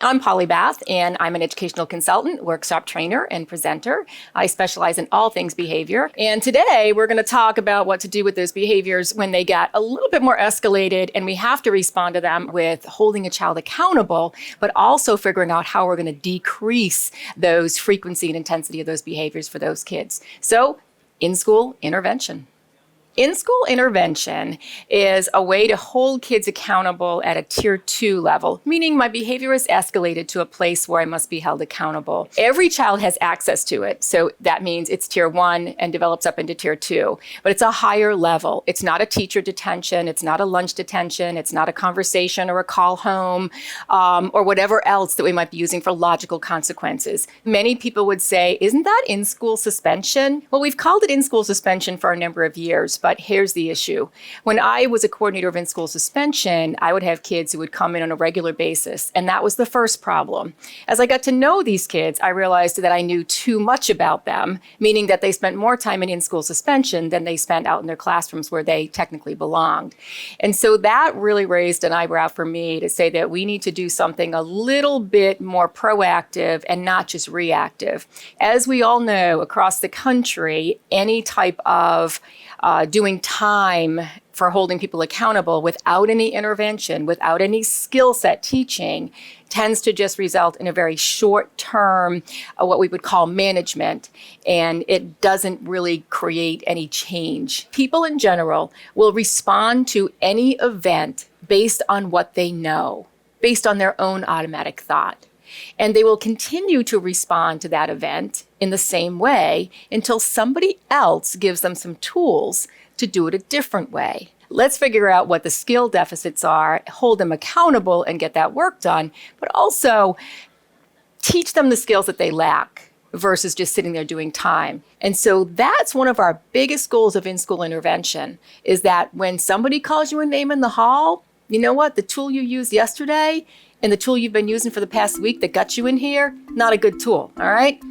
I'm Polly Bath, and I'm an educational consultant, workshop trainer, and presenter. I specialize in all things behavior. And today we're going to talk about what to do with those behaviors when they get a little bit more escalated and we have to respond to them with holding a child accountable, but also figuring out how we're going to decrease those frequency and intensity of those behaviors for those kids. So, in-school intervention. In-school intervention is a way to hold kids accountable at a tier 2 level, meaning my behavior is escalated to a place where I must be held accountable. Every child has access to it, so that means it's tier 1 and develops up into tier 2, but it's a higher level. It's not a teacher detention, it's not a lunch detention, it's not a conversation or a call home, or whatever else that we might be using for logical consequences. Many people would say, isn't that in-school suspension? Well, we've called it in-school suspension for a number of years, but here's the issue. When I was a coordinator of in-school suspension, I would have kids who would come in on a regular basis, and that was the first problem. As I got to know these kids, I realized that I knew too much about them, meaning that they spent more time in-school suspension than they spent out in their classrooms where they technically belonged. And so that really raised an eyebrow for me to say that we need to do something a little bit more proactive and not just reactive. As we all know, across the country, any type of doing time for holding people accountable without any intervention, without any skill set teaching, tends to just result in a very short term, what we would call management, and it doesn't really create any change. People in general will respond to any event based on what they know, based on their own automatic thought. And they will continue to respond to that event in the same way until somebody else gives them some tools to do it a different way. Let's figure out what the skill deficits are, hold them accountable and get that work done, but also teach them the skills that they lack versus just sitting there doing time. And so that's one of our biggest goals of in-school intervention, is that when somebody calls you a name in the hall, you know what? The tool you used yesterday and the tool you've been using for the past week that got you in here, not a good tool, all right?